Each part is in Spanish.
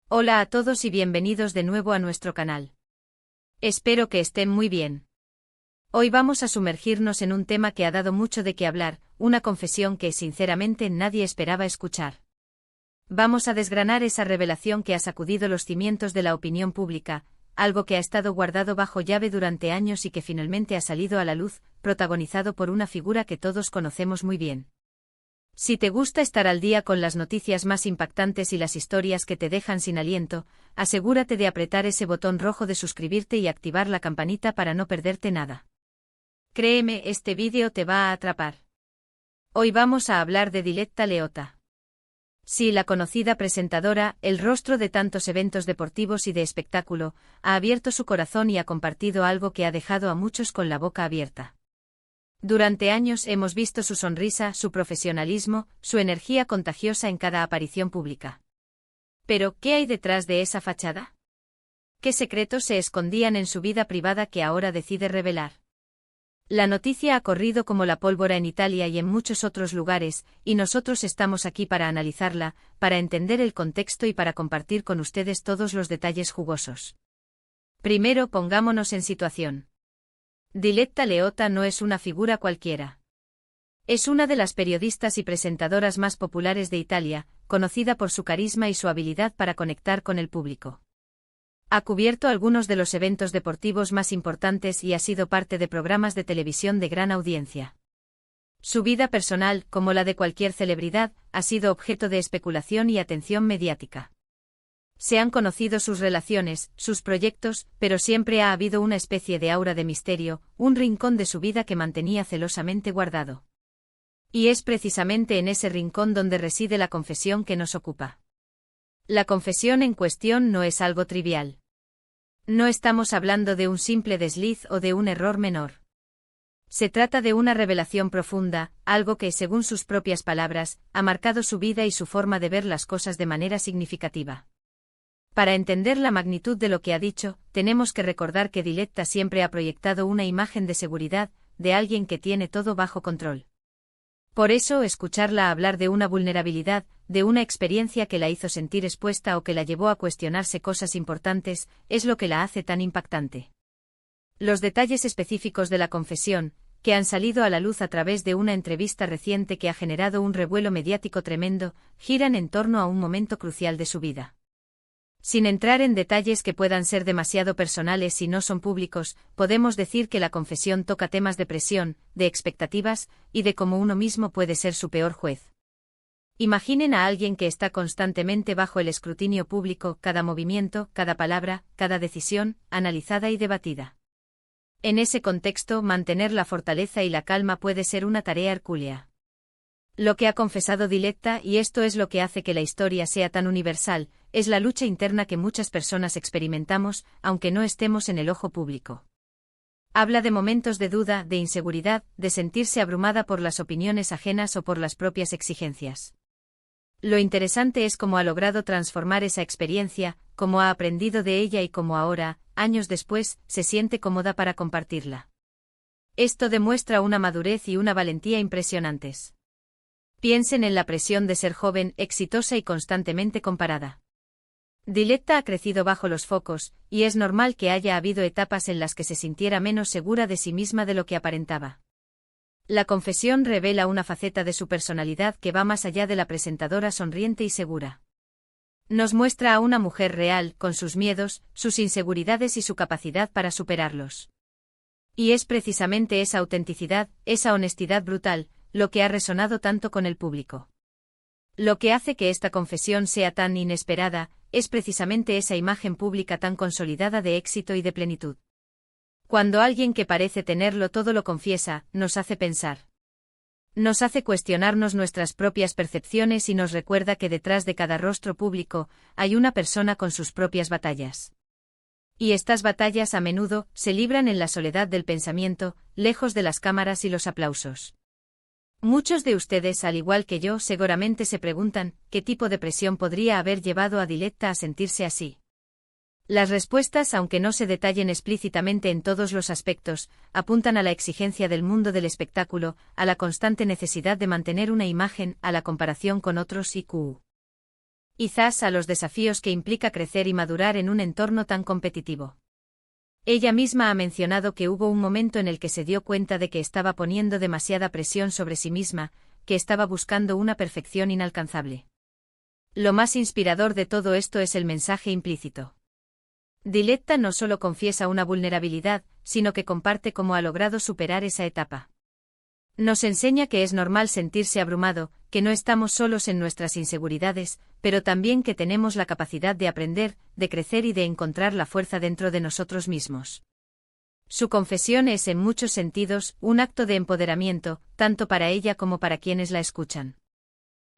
Hola a todos y bienvenidos de nuevo a nuestro canal. Espero que estén muy bien. Hoy vamos a sumergirnos en un tema que ha dado mucho de qué hablar, una confesión que sinceramente nadie esperaba escuchar. Vamos a desgranar esa revelación que ha sacudido los cimientos de la opinión pública, algo que ha estado guardado bajo llave durante años y que finalmente ha salido a la luz, protagonizado por una figura que todos conocemos muy bien. Si te gusta estar al día con las noticias más impactantes y las historias que te dejan sin aliento, asegúrate de apretar ese botón rojo de suscribirte y activar la campanita para no perderte nada. Créeme, este vídeo te va a atrapar. Hoy vamos a hablar de Diletta Leotta. Sí, la conocida presentadora, el rostro de tantos eventos deportivos y de espectáculo, ha abierto su corazón y ha compartido algo que ha dejado a muchos con la boca abierta. Durante años hemos visto su sonrisa, su profesionalismo, su energía contagiosa en cada aparición pública. Pero, ¿qué hay detrás de esa fachada? ¿Qué secretos se escondían en su vida privada que ahora decide revelar? La noticia ha corrido como la pólvora en Italia y en muchos otros lugares, y nosotros estamos aquí para analizarla, para entender el contexto y para compartir con ustedes todos los detalles jugosos. Primero, pongámonos en situación. Diletta Leotta no es una figura cualquiera. Es una de las periodistas y presentadoras más populares de Italia, conocida por su carisma y su habilidad para conectar con el público. Ha cubierto algunos de los eventos deportivos más importantes y ha sido parte de programas de televisión de gran audiencia. Su vida personal, como la de cualquier celebridad, ha sido objeto de especulación y atención mediática. Se han conocido sus relaciones, sus proyectos, pero siempre ha habido una especie de aura de misterio, un rincón de su vida que mantenía celosamente guardado. Y es precisamente en ese rincón donde reside la confesión que nos ocupa. La confesión en cuestión no es algo trivial. No estamos hablando de un simple desliz o de un error menor. Se trata de una revelación profunda, algo que, según sus propias palabras, ha marcado su vida y su forma de ver las cosas de manera significativa. Para entender la magnitud de lo que ha dicho, tenemos que recordar que Diletta siempre ha proyectado una imagen de seguridad, de alguien que tiene todo bajo control. Por eso, escucharla hablar de una vulnerabilidad, de una experiencia que la hizo sentir expuesta o que la llevó a cuestionarse cosas importantes, es lo que la hace tan impactante. Los detalles específicos de la confesión, que han salido a la luz a través de una entrevista reciente que ha generado un revuelo mediático tremendo, giran en torno a un momento crucial de su vida. Sin entrar en detalles que puedan ser demasiado personales si no son públicos, podemos decir que la confesión toca temas de presión, de expectativas, y de cómo uno mismo puede ser su peor juez. Imaginen a alguien que está constantemente bajo el escrutinio público, cada movimiento, cada palabra, cada decisión, analizada y debatida. En ese contexto, mantener la fortaleza y la calma puede ser una tarea hercúlea. Lo que ha confesado Diletta, y esto es lo que hace que la historia sea tan universal, es la lucha interna que muchas personas experimentamos, aunque no estemos en el ojo público. Habla de momentos de duda, de inseguridad, de sentirse abrumada por las opiniones ajenas o por las propias exigencias. Lo interesante es cómo ha logrado transformar esa experiencia, cómo ha aprendido de ella y cómo ahora, años después, se siente cómoda para compartirla. Esto demuestra una madurez y una valentía impresionantes. Piensen en la presión de ser joven, exitosa y constantemente comparada. Diletta ha crecido bajo los focos, y es normal que haya habido etapas en las que se sintiera menos segura de sí misma de lo que aparentaba. La confesión revela una faceta de su personalidad que va más allá de la presentadora sonriente y segura. Nos muestra a una mujer real, con sus miedos, sus inseguridades y su capacidad para superarlos. Y es precisamente esa autenticidad, esa honestidad brutal, lo que ha resonado tanto con el público. Lo que hace que esta confesión sea tan inesperada, es precisamente esa imagen pública tan consolidada de éxito y de plenitud. Cuando alguien que parece tenerlo todo lo confiesa, nos hace pensar. Nos hace cuestionarnos nuestras propias percepciones y nos recuerda que detrás de cada rostro público, hay una persona con sus propias batallas. Y estas batallas a menudo, se libran en la soledad del pensamiento, lejos de las cámaras y los aplausos. Muchos de ustedes, al igual que yo, seguramente se preguntan, ¿qué tipo de presión podría haber llevado a Diletta a sentirse así? Las respuestas, aunque no se detallen explícitamente en todos los aspectos, apuntan a la exigencia del mundo del espectáculo, a la constante necesidad de mantener una imagen, a la comparación con otros y Quizás a los desafíos que implica crecer y madurar en un entorno tan competitivo. Ella misma ha mencionado que hubo un momento en el que se dio cuenta de que estaba poniendo demasiada presión sobre sí misma, que estaba buscando una perfección inalcanzable. Lo más inspirador de todo esto es el mensaje implícito. Diletta no solo confiesa una vulnerabilidad, sino que comparte cómo ha logrado superar esa etapa. Nos enseña que es normal sentirse abrumado, que no estamos solos en nuestras inseguridades, pero también que tenemos la capacidad de aprender, de crecer y de encontrar la fuerza dentro de nosotros mismos. Su confesión es en muchos sentidos un acto de empoderamiento, tanto para ella como para quienes la escuchan.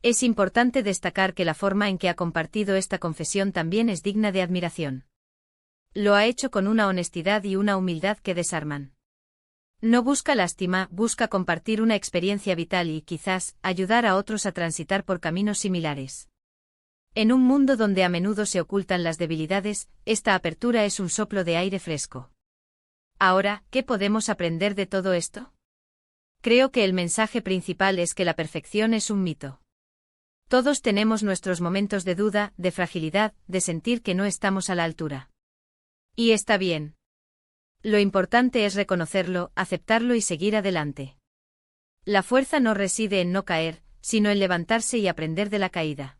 Es importante destacar que la forma en que ha compartido esta confesión también es digna de admiración. Lo ha hecho con una honestidad y una humildad que desarman. No busca lástima, busca compartir una experiencia vital y, quizás, ayudar a otros a transitar por caminos similares. En un mundo donde a menudo se ocultan las debilidades, esta apertura es un soplo de aire fresco. Ahora, ¿qué podemos aprender de todo esto? Creo que el mensaje principal es que la perfección es un mito. Todos tenemos nuestros momentos de duda, de fragilidad, de sentir que no estamos a la altura. Y está bien. Lo importante es reconocerlo, aceptarlo y seguir adelante. La fuerza no reside en no caer, sino en levantarse y aprender de la caída.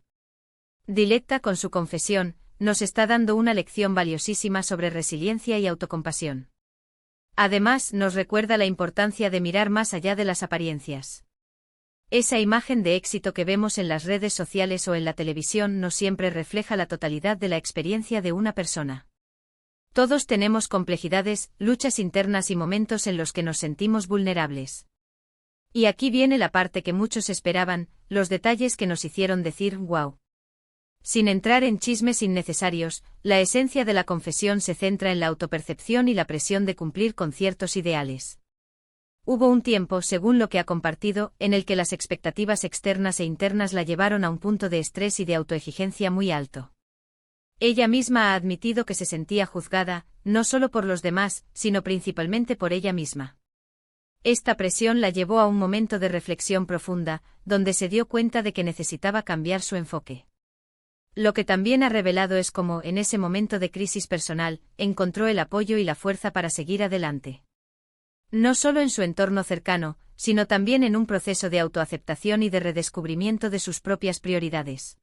Diletta, con su confesión, nos está dando una lección valiosísima sobre resiliencia y autocompasión. Además, nos recuerda la importancia de mirar más allá de las apariencias. Esa imagen de éxito que vemos en las redes sociales o en la televisión no siempre refleja la totalidad de la experiencia de una persona. Todos tenemos complejidades, luchas internas y momentos en los que nos sentimos vulnerables. Y aquí viene la parte que muchos esperaban, los detalles que nos hicieron decir «wow». Sin entrar en chismes innecesarios, la esencia de la confesión se centra en la autopercepción y la presión de cumplir con ciertos ideales. Hubo un tiempo, según lo que ha compartido, en el que las expectativas externas e internas la llevaron a un punto de estrés y de autoexigencia muy alto. Ella misma ha admitido que se sentía juzgada, no solo por los demás, sino principalmente por ella misma. Esta presión la llevó a un momento de reflexión profunda, donde se dio cuenta de que necesitaba cambiar su enfoque. Lo que también ha revelado es cómo, en ese momento de crisis personal, encontró el apoyo y la fuerza para seguir adelante. No solo en su entorno cercano, sino también en un proceso de autoaceptación y de redescubrimiento de sus propias prioridades.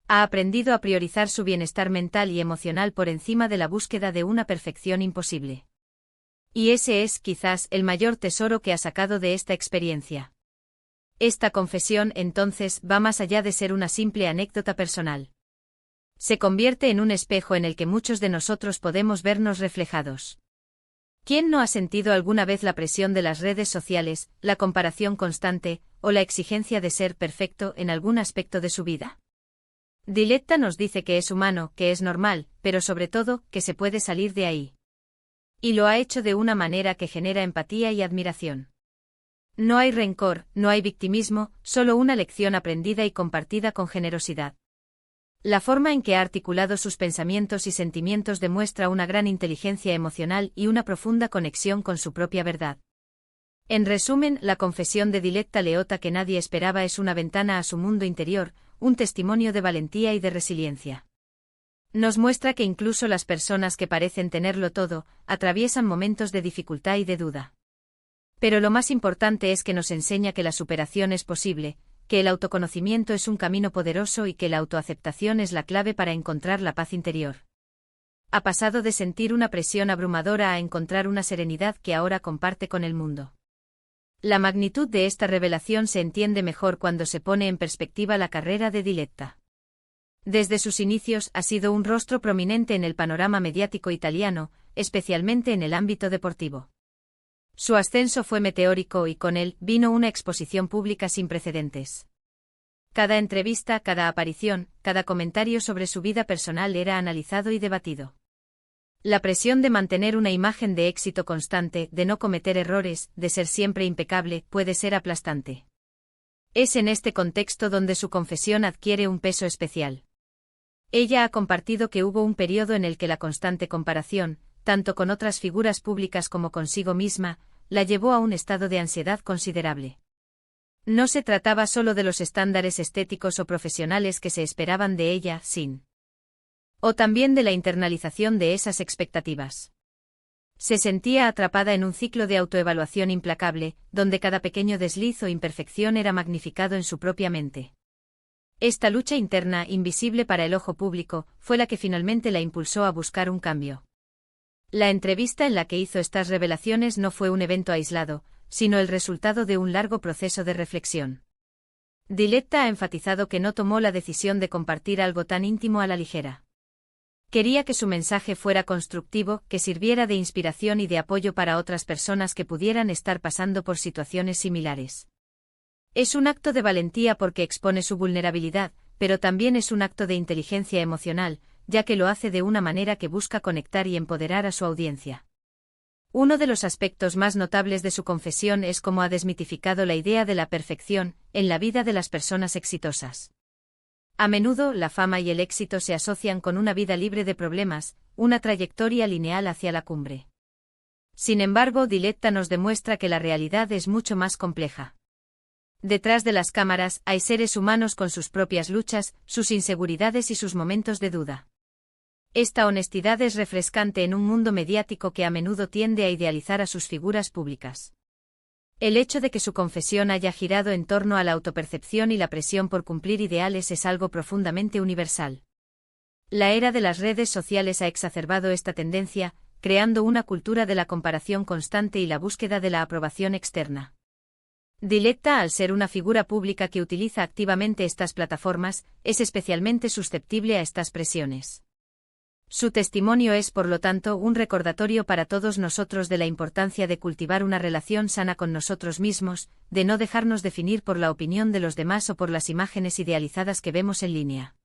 Ha aprendido a priorizar su bienestar mental y emocional por encima de la búsqueda de una perfección imposible. Y ese es, quizás, el mayor tesoro que ha sacado de esta experiencia. Esta confesión, entonces, va más allá de ser una simple anécdota personal. Se convierte en un espejo en el que muchos de nosotros podemos vernos reflejados. ¿Quién no ha sentido alguna vez la presión de las redes sociales, la comparación constante, o la exigencia de ser perfecto en algún aspecto de su vida? Diletta nos dice que es humano, que es normal, pero sobre todo, que se puede salir de ahí. Y lo ha hecho de una manera que genera empatía y admiración. No hay rencor, no hay victimismo, solo una lección aprendida y compartida con generosidad. La forma en que ha articulado sus pensamientos y sentimientos demuestra una gran inteligencia emocional y una profunda conexión con su propia verdad. En resumen, la confesión de Diletta Leotta que nadie esperaba es una ventana a su mundo interior, un testimonio de valentía y de resiliencia. Nos muestra que incluso las personas que parecen tenerlo todo, atraviesan momentos de dificultad y de duda. Pero lo más importante es que nos enseña que la superación es posible, que el autoconocimiento es un camino poderoso y que la autoaceptación es la clave para encontrar la paz interior. Ha pasado de sentir una presión abrumadora a encontrar una serenidad que ahora comparte con el mundo. La magnitud de esta revelación se entiende mejor cuando se pone en perspectiva la carrera de Diletta. Desde sus inicios ha sido un rostro prominente en el panorama mediático italiano, especialmente en el ámbito deportivo. Su ascenso fue meteórico y con él vino una exposición pública sin precedentes. Cada entrevista, cada aparición, cada comentario sobre su vida personal era analizado y debatido. La presión de mantener una imagen de éxito constante, de no cometer errores, de ser siempre impecable, puede ser aplastante. Es en este contexto donde su confesión adquiere un peso especial. Ella ha compartido que hubo un periodo en el que la constante comparación, tanto con otras figuras públicas como consigo misma, la llevó a un estado de ansiedad considerable. No se trataba solo de los estándares estéticos o profesionales que se esperaban de ella, o también de la internalización de esas expectativas. Se sentía atrapada en un ciclo de autoevaluación implacable, donde cada pequeño desliz o imperfección era magnificado en su propia mente. Esta lucha interna, invisible para el ojo público, fue la que finalmente la impulsó a buscar un cambio. La entrevista en la que hizo estas revelaciones no fue un evento aislado, sino el resultado de un largo proceso de reflexión. Diletta ha enfatizado que no tomó la decisión de compartir algo tan íntimo a la ligera. Quería que su mensaje fuera constructivo, que sirviera de inspiración y de apoyo para otras personas que pudieran estar pasando por situaciones similares. Es un acto de valentía porque expone su vulnerabilidad, pero también es un acto de inteligencia emocional, ya que lo hace de una manera que busca conectar y empoderar a su audiencia. Uno de los aspectos más notables de su confesión es cómo ha desmitificado la idea de la perfección en la vida de las personas exitosas. A menudo, la fama y el éxito se asocian con una vida libre de problemas, una trayectoria lineal hacia la cumbre. Sin embargo, Diletta nos demuestra que la realidad es mucho más compleja. Detrás de las cámaras, hay seres humanos con sus propias luchas, sus inseguridades y sus momentos de duda. Esta honestidad es refrescante en un mundo mediático que a menudo tiende a idealizar a sus figuras públicas. El hecho de que su confesión haya girado en torno a la autopercepción y la presión por cumplir ideales es algo profundamente universal. La era de las redes sociales ha exacerbado esta tendencia, creando una cultura de la comparación constante y la búsqueda de la aprobación externa. Diletta, al ser una figura pública que utiliza activamente estas plataformas, es especialmente susceptible a estas presiones. Su testimonio es, por lo tanto, un recordatorio para todos nosotros de la importancia de cultivar una relación sana con nosotros mismos, de no dejarnos definir por la opinión de los demás o por las imágenes idealizadas que vemos en línea.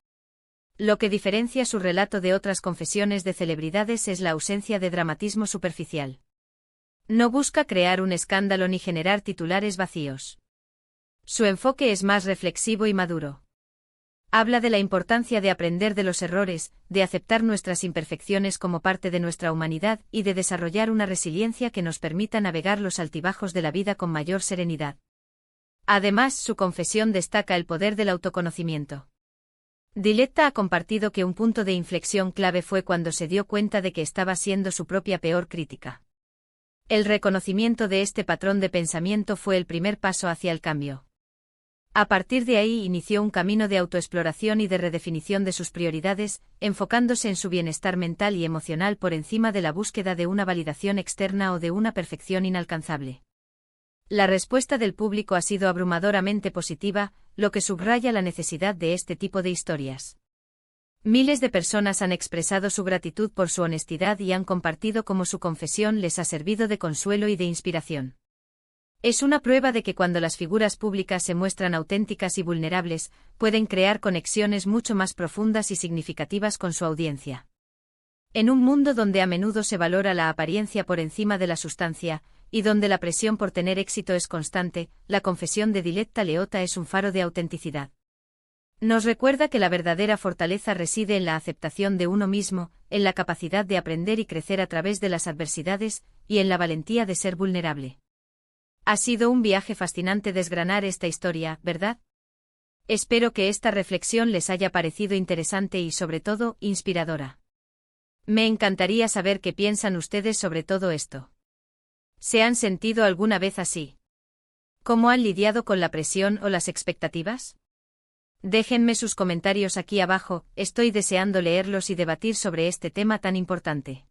Lo que diferencia su relato de otras confesiones de celebridades es la ausencia de dramatismo superficial. No busca crear un escándalo ni generar titulares vacíos. Su enfoque es más reflexivo y maduro. Habla de la importancia de aprender de los errores, de aceptar nuestras imperfecciones como parte de nuestra humanidad y de desarrollar una resiliencia que nos permita navegar los altibajos de la vida con mayor serenidad. Además, su confesión destaca el poder del autoconocimiento. Diletta ha compartido que un punto de inflexión clave fue cuando se dio cuenta de que estaba siendo su propia peor crítica. El reconocimiento de este patrón de pensamiento fue el primer paso hacia el cambio. A partir de ahí inició un camino de autoexploración y de redefinición de sus prioridades, enfocándose en su bienestar mental y emocional por encima de la búsqueda de una validación externa o de una perfección inalcanzable. La respuesta del público ha sido abrumadoramente positiva, lo que subraya la necesidad de este tipo de historias. Miles de personas han expresado su gratitud por su honestidad y han compartido cómo su confesión les ha servido de consuelo y de inspiración. Es una prueba de que cuando las figuras públicas se muestran auténticas y vulnerables, pueden crear conexiones mucho más profundas y significativas con su audiencia. En un mundo donde a menudo se valora la apariencia por encima de la sustancia, y donde la presión por tener éxito es constante, la confesión de Diletta Leotta es un faro de autenticidad. Nos recuerda que la verdadera fortaleza reside en la aceptación de uno mismo, en la capacidad de aprender y crecer a través de las adversidades, y en la valentía de ser vulnerable. Ha sido un viaje fascinante desgranar esta historia, ¿verdad? Espero que esta reflexión les haya parecido interesante y sobre todo, inspiradora. Me encantaría saber qué piensan ustedes sobre todo esto. ¿Se han sentido alguna vez así? ¿Cómo han lidiado con la presión o las expectativas? Déjenme sus comentarios aquí abajo, estoy deseando leerlos y debatir sobre este tema tan importante.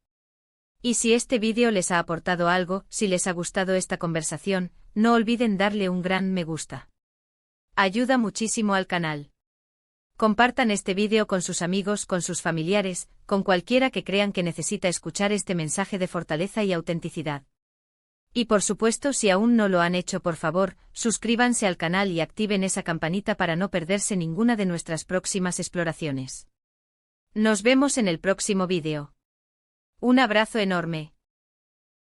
Y si este vídeo les ha aportado algo, si les ha gustado esta conversación, no olviden darle un gran me gusta. Ayuda muchísimo al canal. Compartan este vídeo con sus amigos, con sus familiares, con cualquiera que crean que necesita escuchar este mensaje de fortaleza y autenticidad. Y por supuesto, si aún no lo han hecho, por favor, suscríbanse al canal y activen esa campanita para no perderse ninguna de nuestras próximas exploraciones. Nos vemos en el próximo vídeo. Un abrazo enorme.